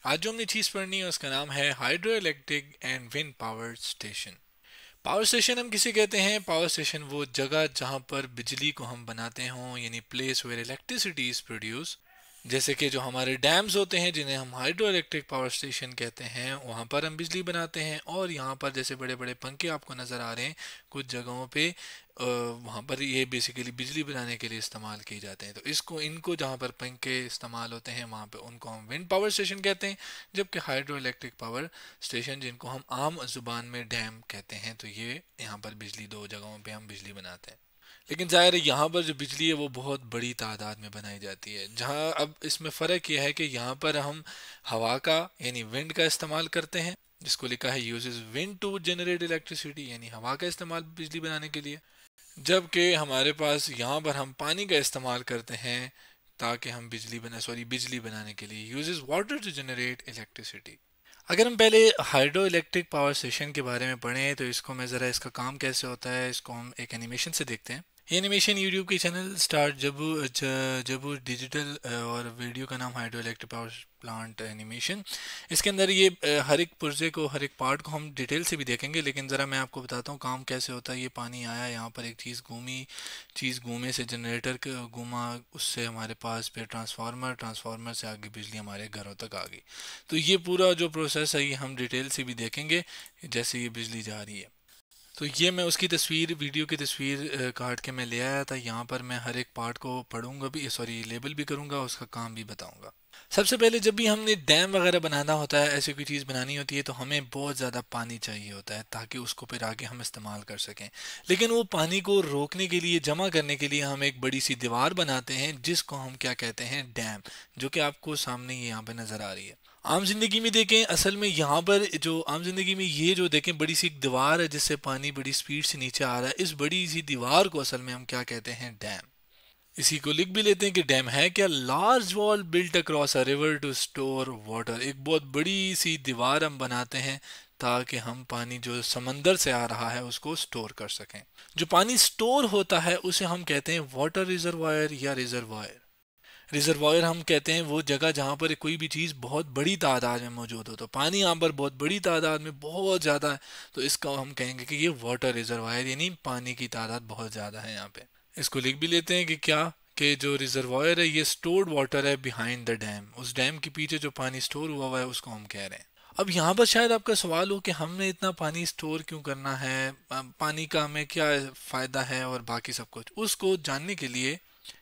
आज जो हमने चीज़ पढ़नी है उसका नाम है hydro electric and wind power station. Power station हम किसे कहते हैं? पावर स्टेशन वो जगह जहाँ पर बिजली को हम बनाते हों, यानी place where electricity is produce. जैसे कि जो हमारे डैम्स होते हैं जिन्हें हम हाइड्रो इलेक्ट्रिक पावर स्टेशन कहते हैं, वहाँ पर हम बिजली बनाते हैं। और यहाँ पर जैसे बड़े बड़े पंखे आपको नज़र आ रहे हैं कुछ जगहों पे, वहाँ पर ये बेसिकली बिजली बनाने के लिए इस्तेमाल किए जाते हैं। तो इसको इनको जहाँ पर पंखे इस्तेमाल होते हैं वहाँ पे उनको हम विंड पावर स्टेशन कहते हैं। जबकि हाइड्रो इलेक्ट्रिक पावर स्टेशन जिनको हम आम जुबान में डैम कहते हैं, तो ये यहाँ पर बिजली दो जगहों पे हम बिजली बनाते हैं। लेकिन ज़ाहिर है यहाँ पर जो बिजली है वो बहुत बड़ी तादाद में बनाई जाती है। जहाँ अब इसमें फ़र्क यह है कि यहाँ पर हम हवा का यानी विंड का इस्तेमाल करते हैं, जिसको लिखा है uses wind to generate electricity, यानी हवा का इस्तेमाल बिजली बनाने के लिए। जबकि हमारे पास यहाँ पर हम पानी का इस्तेमाल करते हैं ताकि हम बिजली बनाने के लिए uses water to generate electricity. अगर हम पहले हाइड्रो इलेक्ट्रिक पावर स्टेशन के बारे में पढ़ें तो इसको मैं ज़रा इसका काम कैसे होता है इसको हम एक एनिमेशन से देखते हैं। ये एनिमेशन यूट्यूब के चैनल स्टार्ट जबू डिजिटल और वीडियो का नाम hydro electric power plant animation. इसके अंदर ये हर एक पुर्जे को, हर एक पार्ट को हम डिटेल से भी देखेंगे, लेकिन ज़रा मैं आपको बताता हूँ काम कैसे होता है। ये पानी आया, यहाँ पर एक चीज़ घूमे से जनरेटर घूमा, उससे हमारे पास फिर ट्रांसफार्मर से आगे बिजली हमारे घरों तक आ गई। तो ये पूरा जो प्रोसेस है ये हम डिटेल से भी देखेंगे जैसे ये बिजली जा रही है। तो ये मैं उसकी तस्वीर, वीडियो की तस्वीर काट के मैं ले आया था। यहाँ पर मैं हर एक पार्ट को पढ़ूंगा भी, सॉरी लेबल भी करूंगा, उसका काम भी बताऊंगा। सबसे पहले जब भी हमने डैम वगैरह बनाना होता है, ऐसी कोई चीज़ बनानी होती है, तो हमें बहुत ज़्यादा पानी चाहिए होता है ताकि उसको फिर आगे हम इस्तेमाल कर सकें। लेकिन वो पानी को रोकने के लिए, जमा करने के लिए हम एक बड़ी सी दीवार बनाते हैं जिसको हम क्या कहते हैं? डैम, जो कि आपको सामने यहाँ पे नज़र आ रही है। आम जिंदगी में देखें, असल में यहाँ पर जो आम जिंदगी में ये जो देखें बड़ी सी एक दीवार है जिससे पानी बड़ी स्पीड से नीचे आ रहा है, इस बड़ी सी दीवार को असल में हम क्या कहते हैं? डैम। इसी को लिख भी लेते हैं कि डैम है क्या? Large wall built across a river to store water. एक बहुत बड़ी सी दीवार हम बनाते हैं ताकि हम पानी जो समंदर से आ रहा है उसको स्टोर कर सकें। जो पानी स्टोर होता है उसे हम कहते हैं वाटर रिजर्वायर या रिजर्वायर। रिजर्वायर हम कहते हैं वो जगह जहाँ पर कोई भी चीज़ बहुत बड़ी तादाद में मौजूद हो। तो पानी यहाँ पर बहुत बड़ी तादाद में बहुत ज़्यादा है, तो इसका हम कहेंगे कि ये वाटर रिजर्वायर, यानी पानी की तादाद बहुत ज़्यादा है यहाँ पे। इसको लिख भी लेते हैं कि क्या, कि जो रिजर्वायर है ये स्टोर्ड वाटर है बिहाइंड द डैम। उस डैम के पीछे जो पानी स्टोर हुआ है उसको हम कह रहे हैं। अब यहाँ पर शायद आपका सवाल हो कि हमने इतना पानी स्टोर क्यों करना है, पानी का हमें क्या फ़ायदा है और बाकी सब कुछ। उसको जानने के लिए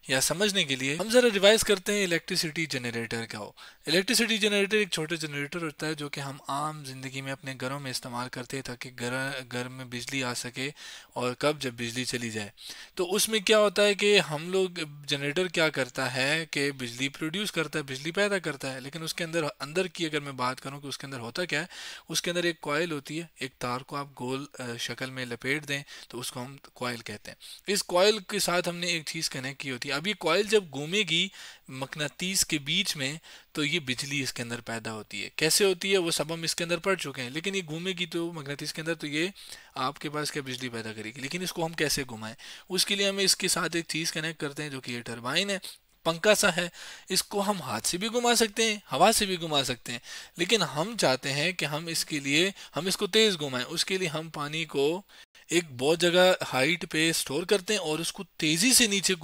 या समझने के लिए हम जरा रिवाइज करते हैं इलेक्ट्रिसिटी जनरेटर क्या हो। इलेक्ट्रिसिटी जनरेटर एक छोटा जनरेटर होता है जो कि हम आम जिंदगी में अपने घरों में इस्तेमाल करते हैं ताकि घर में बिजली आ सके, और कब जब बिजली चली जाए। तो उसमें क्या होता है कि हम लोग, जनरेटर क्या करता है कि बिजली प्रोड्यूस करता है, बिजली पैदा करता है। लेकिन उसके अंदर अंदर की अगर मैं बात करूं कि उसके अंदर होता क्या है, उसके अंदर एक कॉइल होती है। एक तार को आप गोल शक्ल में लपेट दें तो उसको हम कॉइल कहते हैं। इस कॉइल के साथ हमने एक चीज़ कनेक्ट की होती है। अब ये कॉइल जब घूमेगी मकनातीस के बीच में, तो ये बिजली इसके अंदर पैदा होती है। कैसे होती है वो सब हम इसके अंदर पढ़ चुके हैं, लेकिन ये घूमेगी तो मकनातीस के अंदर, तो ये आपके पास क्या बिजली पैदा करेगी। लेकिन इसको हम कैसे घुमाएं, उसके लिए हम इसके साथ एक चीज़ कनेक्ट करते हैं जो कि ये टरबाइन है, पंखा सा है। इसको हम हाथ से भी घुमा सकते हैं, हवा से भी घुमा सकते हैं, लेकिन हम चाहते हैं कि हम इसके लिए हम इसको तेज़ घुमाएं। उसके लिए हम पानी को एक बहुत जगह हाइट पे स्टोर करते हैं और उसको तेज़ी से नीचे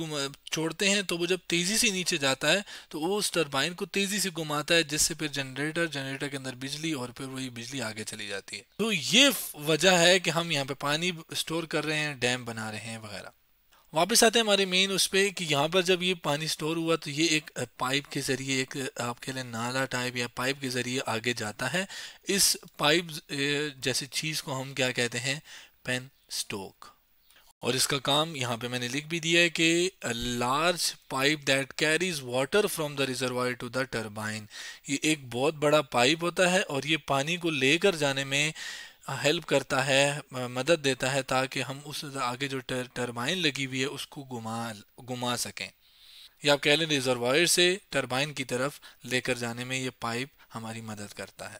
छोड़ते हैं। तो वो जब तेज़ी से नीचे जाता है तो वो उस टरबाइन को तेज़ी से घुमाता है, जिससे फिर जनरेटर के अंदर बिजली, और फिर वही बिजली आगे चली जाती है। तो ये वजह है कि हम यहाँ पे पानी स्टोर कर रहे हैं, डैम बना रहे हैं वगैरह। वापस आते हैं हमारे मेन उस पे कि यहाँ पर जब ये पानी स्टोर हुआ तो ये एक पाइप के ज़रिए, एक आपके लिए नाला टाइप या पाइप के ज़रिए आगे जाता है। इस पाइप जैसी चीज़ को हम क्या कहते हैं? Penstock. और इसका काम यहाँ पे मैंने लिख भी दिया है कि large pipe that carries water from the reservoir to the turbine. ये एक बहुत बड़ा पाइप होता है और ये पानी को लेकर जाने में हेल्प करता है, मदद देता है, ताकि हम उस आगे जो टरबाइन लगी हुई है उसको घुमा सकें। या आप कह लें रिजर्वायर से टरबाइन की तरफ लेकर जाने में ये पाइप हमारी मदद करता है।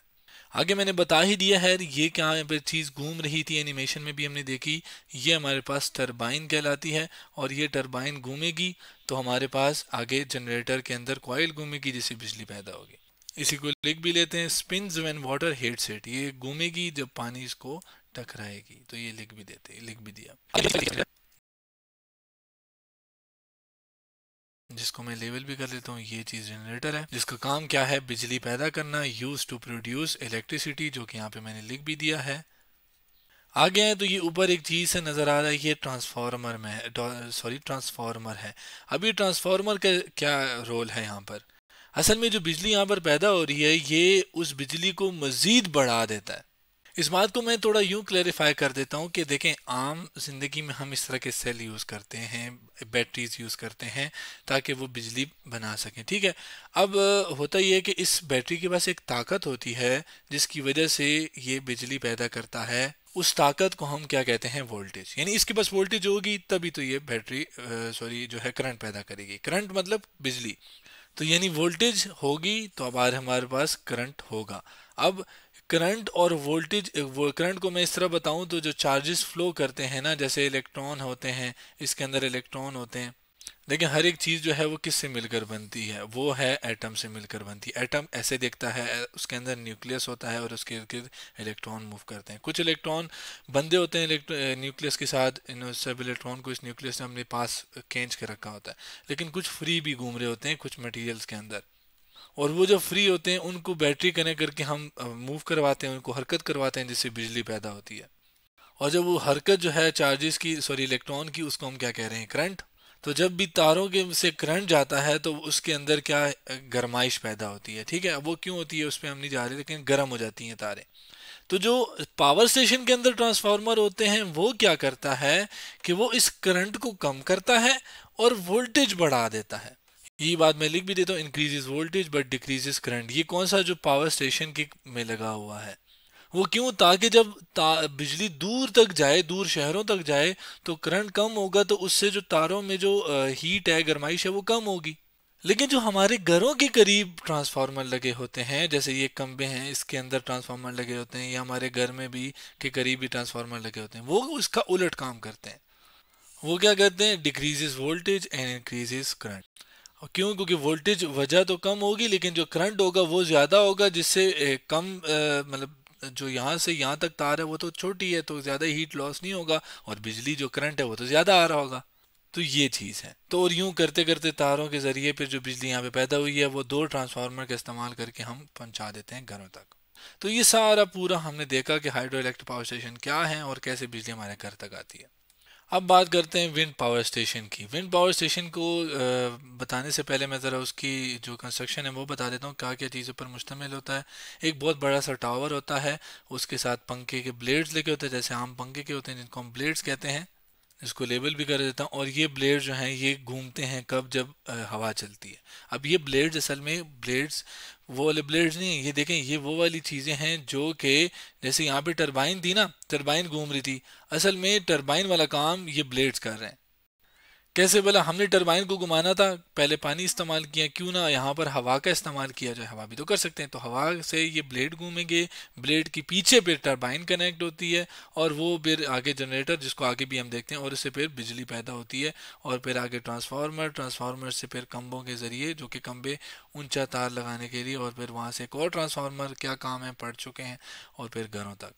आगे मैंने बता ही दिया है ये क्या यहाँ पे चीज़ घूम रही थी, एनिमेशन में भी हमने देखी। ये हमारे पास टरबाइन कहलाती है और ये टरबाइन घूमेगी तो हमारे पास आगे जनरेटर के अंदर कॉइल घूमेगी जिससे बिजली पैदा होगी। इसी को लिख भी लेते हैं, spins when water hits it, ये घूमेगी जब पानी इसको टकराएगी, तो ये लिख भी देते, लिख भी दिया। जिसको मैं लेबल भी कर लेता हूँ, ये चीज़ जनरेटर है जिसका काम क्या है, बिजली पैदा करना, यूज टू प्रोड्यूस इलेक्ट्रिसिटी, जो कि यहाँ पे मैंने लिख भी दिया है। आगे हैं तो ये ऊपर एक चीज़ से नज़र आ रहा है, ये ट्रांसफार्मर में है, सॉरी ट्रांसफार्मर है। अब ये ट्रांसफार्मर का क्या रोल है यहाँ पर, असल में जो बिजली यहाँ पर पैदा हो रही है ये उस बिजली को मज़ीद बढ़ा देता है। इस बात को मैं थोड़ा यूं क्लैरिफाई कर देता हूं कि देखें, आम जिंदगी में हम इस तरह के सेल यूज़ करते हैं, बैटरीज यूज़ करते हैं ताकि वो बिजली बना सकें, ठीक है। अब होता यह है कि इस बैटरी के पास एक ताकत होती है जिसकी वजह से ये बिजली पैदा करता है। उस ताकत को हम क्या कहते हैं, वोल्टेज। यानी इसके पास वोल्टेज होगी तभी तो ये बैटरी सॉरी जो है करंट पैदा करेगी। करंट मतलब बिजली, तो यानी वोल्टेज होगी तो अब हमारे पास करंट होगा। अब करंट और वोल्टेज, वो करंट को मैं इस तरह बताऊं तो जो चार्जेस फ्लो करते हैं ना, जैसे इलेक्ट्रॉन होते हैं, इसके अंदर इलेक्ट्रॉन होते हैं। लेकिन हर एक चीज़ जो है वो किससे मिलकर बनती है, वो है एटम से मिलकर बनती है। एटम ऐसे दिखता है, उसके अंदर न्यूक्लियस होता है और उसके इर्द गिर्द इलेक्ट्रॉन मूव करते हैं। कुछ इलेक्ट्रॉन बंधे होते हैं न्यूक्लियस के साथ, इन सब इलेक्ट्रॉन को इस न्यूक्लियस ने अपने पास खींच के रखा होता है। लेकिन कुछ फ्री भी घूम रहे होते हैं कुछ मटेरियल्स के अंदर, और वो जो फ्री होते हैं उनको बैटरी कनेक्ट करके हम मूव करवाते हैं, उनको हरकत करवाते हैं, जिससे बिजली पैदा होती है। और जब वो हरकत जो है चार्जेस की, सॉरी इलेक्ट्रॉन की, उसको हम क्या कह रहे हैं, करंट। तो जब भी तारों के से करंट जाता है तो उसके अंदर क्या गरमाइश पैदा होती है, ठीक है। अब वो क्यों होती है उस पर हम नहीं जा रहे, लेकिन गर्म हो जाती हैं तारें। तो जो पावर स्टेशन के अंदर ट्रांसफार्मर होते हैं वो क्या करता है कि वो इस करंट को कम करता है और वोल्टेज बढ़ा देता है। ये बात मैं लिख भी देता हूँ, increases voltage but decreases current. ये कौन सा जो पावर स्टेशन के में लगा हुआ है, वो क्यों, ताकि जब बिजली दूर तक जाए, दूर शहरों तक जाए, तो करंट कम होगा, तो उससे जो तारों में जो हीट है, गर्माइश है, वो कम होगी। लेकिन जो हमारे घरों के करीब ट्रांसफार्मर लगे होते हैं, जैसे ये खंबे हैं इसके अंदर ट्रांसफार्मर लगे होते हैं, या हमारे घर में भी के करीब भी ट्रांसफार्मर लगे होते हैं, वो उसका उलट काम करते हैं। वो क्या करते हैं, decreases voltage and increases current. और क्यों, क्योंकि वोल्टेज वजह तो कम होगी लेकिन जो करंट होगा वो ज़्यादा होगा, जिससे कम मतलब जो यहाँ से यहाँ तक तार है वो तो छोटी है, तो ज़्यादा हीट लॉस नहीं होगा, और बिजली जो करंट है वो तो ज़्यादा आ रहा होगा। तो ये चीज़ है। तो और यूं करते करते तारों के ज़रिए फिर जो बिजली यहाँ पे पैदा हुई है वो दो ट्रांसफार्मर का इस्तेमाल करके हम पहुंचा देते हैं घरों तक। तो ये सारा पूरा हमने देखा कि हाइड्रो इलेक्ट्रिक पावर स्टेशन क्या है और कैसे बिजली हमारे घर तक आती है। अब बात करते हैं विंड पावर स्टेशन की। विंड पावर स्टेशन को बताने से पहले मैं ज़रा उसकी जो कंस्ट्रक्शन है वो बता देता हूँ, क्या क्या चीज़ों पर मुश्तमिल होता है। एक बहुत बड़ा सा टावर होता है, उसके साथ पंखे के ब्लेड्स लगे होते हैं, जैसे आम पंखे के होते हैं जिनको हम ब्लेड्स कहते हैं। इसको लेबल भी कर देता हूँ। और ये ब्लेड जो हैं ये घूमते हैं कब, जब हवा चलती है। अब ये ब्लेड्स असल में ब्लेड्स वो वाले ब्लेड्स नहीं है, ये देखें ये वो वाली चीज़ें हैं जो कि जैसे यहाँ पे टरबाइन थी ना, टरबाइन घूम रही थी, असल में टरबाइन वाला काम ये ब्लेड्स कर रहे हैं। कैसे, बोला हमने टरबाइन को घुमाना था, पहले पानी इस्तेमाल किया, क्यों ना यहाँ पर हवा का इस्तेमाल किया जाए, हवा भी तो कर सकते हैं। तो हवा से ये ब्लेड घूमेंगे, ब्लेड की पीछे फिर टरबाइन कनेक्ट होती है, और वो फिर आगे जनरेटर, जिसको आगे भी हम देखते हैं, और उससे फिर बिजली पैदा होती है। और फिर आगे ट्रांसफार्मर, ट्रांसफार्मर से फिर खंभों के ज़रिए, जो कि खंभे ऊंचा तार लगाने के लिए, और फिर वहाँ से एक और ट्रांसफार्मर क्या काम है पढ़ चुके हैं, और फिर घरों तक।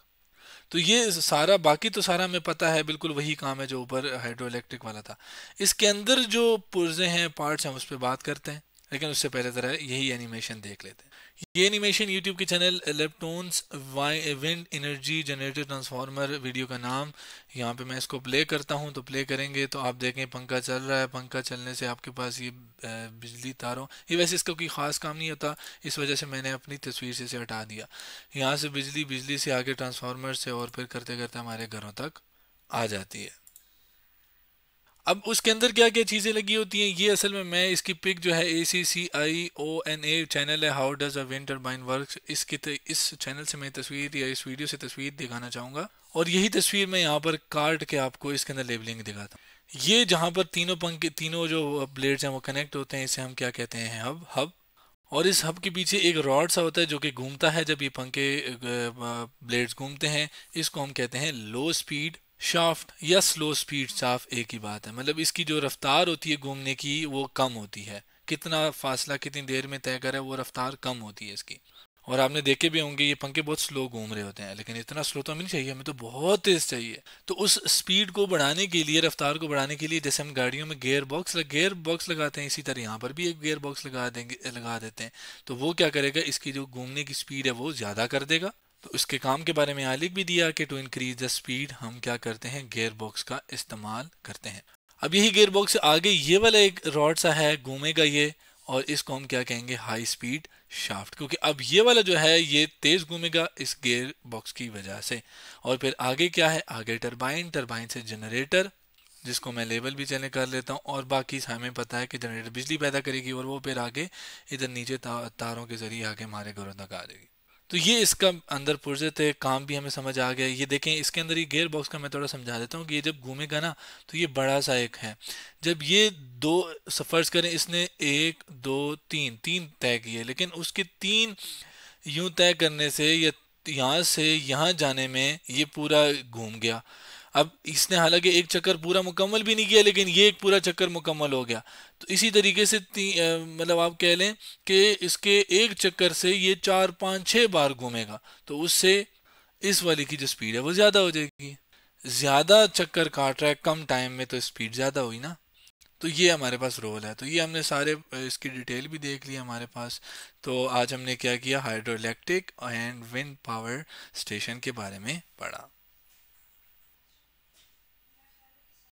तो ये सारा, बाकी तो सारा हमें पता है, बिल्कुल वही काम है जो ऊपर हाइड्रो इलेक्ट्रिक वाला था। इसके अंदर जो पुर्जे हैं, पार्ट्स हैं, उस पर बात करते हैं, लेकिन उससे पहले ज़रा यही एनिमेशन देख लेते हैं। ये एनिमेशन यूट्यूब के channel electrons wind energy generator transformer, video का नाम। यहाँ पे मैं इसको प्ले करता हूँ, तो प्ले करेंगे तो आप देखें पंखा चल रहा है। पंखा चलने से आपके पास ये बिजली तारों, ये वैसे इसका कोई ख़ास काम नहीं होता, इस वजह से मैंने अपनी तस्वीर से इसे हटा दिया। यहाँ से बिजली, बिजली से आगे ट्रांसफार्मर से, और फिर करते करते हमारे घरों तक आ जाती है। अब उसके अंदर क्या क्या चीज़ें लगी होती हैं, ये असल में मैं इसकी पिक जो है ACCIONA चैनल है, how does a wind turbine work, इस चैनल से मैं तस्वीर, या इस वीडियो से तस्वीर दिखाना चाहूँगा। और यही तस्वीर मैं यहाँ पर काट के आपको इसके अंदर लेबलिंग दिखाता हूँ। ये जहाँ पर तीनों पंखे, तीनों जो ब्लेड्स हैं वो कनेक्ट होते हैं, इसे हम क्या कहते हैं, हब। हब। और इस हब के पीछे एक रॉड सा होता है जो कि घूमता है, जब ये पंखे ब्लेड्स घूमते हैं, इसको हम कहते हैं लो स्पीड शाफ्ट या स्लो स्पीड शाफ्ट, एक ही बात है। मतलब इसकी जो रफ्तार होती है घूमने की वो कम होती है, कितना फासला कितनी देर में तय करे, वो रफ्तार कम होती है इसकी। और आपने देखे भी होंगे ये पंखे बहुत स्लो घूम रहे होते हैं, लेकिन इतना स्लो तो हमें नहीं चाहिए, हमें तो बहुत तेज चाहिए। तो उस स्पीड को बढ़ाने के लिए, रफ्तार को बढ़ाने के लिए, जैसे हम गाड़ियों में गियर बॉक्स लगाते हैं, इसी तरह यहाँ पर भी एक गियर बॉक्स लगा देते हैं। तो वो क्या करेगा, इसकी जो घूमने की स्पीड है वो ज़्यादा कर देगा। तो इसके काम के बारे में यहाँ लिख भी दिया कि टू इंक्रीज द स्पीड हम क्या करते हैं, गियर बॉक्स का इस्तेमाल करते हैं। अब यही गियर बॉक्स से आगे ये वाला एक रॉड सा है, घूमेगा ये, और इसको हम क्या कहेंगे, हाई स्पीड शाफ्ट, क्योंकि अब ये वाला जो है ये तेज घूमेगा इस गियर बॉक्स की वजह से। और फिर आगे क्या है, आगे टरबाइन, टरबाइन से जनरेटर, जिसको मैं लेबल भी चले कर लेता हूँ, और बाकी हमें पता है कि जनरेटर बिजली पैदा करेगी और वो फिर आगे इधर नीचे तारों के जरिए आगे हमारे घरों तक आ जाएगी। तो ये इसका अंदर पुर्जे थे, काम भी हमें समझ आ गया। ये देखें इसके अंदर ये गियर बॉक्स का मैं थोड़ा समझा देता हूँ कि ये जब घूमेगा ना तो ये बड़ा सा एक है। जब ये दो सफर्स करें, इसने एक दो तीन तीन तय किए, लेकिन उसके तीन यूं तय करने से या यहाँ से यहाँ जाने में ये पूरा घूम गया। अब इसने हालांकि एक चक्कर पूरा मुकम्मल भी नहीं किया, लेकिन ये एक पूरा चक्कर मुकम्मल हो गया। तो इसी तरीके से मतलब आप कह लें कि इसके एक चक्कर से ये 4 5 6 बार घूमेगा, तो उससे इस वाली की जो स्पीड है वो ज़्यादा हो जाएगी। ज़्यादा चक्कर काट रहा है कम टाइम में, तो स्पीड ज़्यादा हुई ना। तो ये हमारे पास रोल है। तो ये हमने सारे इसकी डिटेल भी देख ली हमारे पास। तो आज हमने क्या किया, hydro electric and wind power station के बारे में पढ़ा।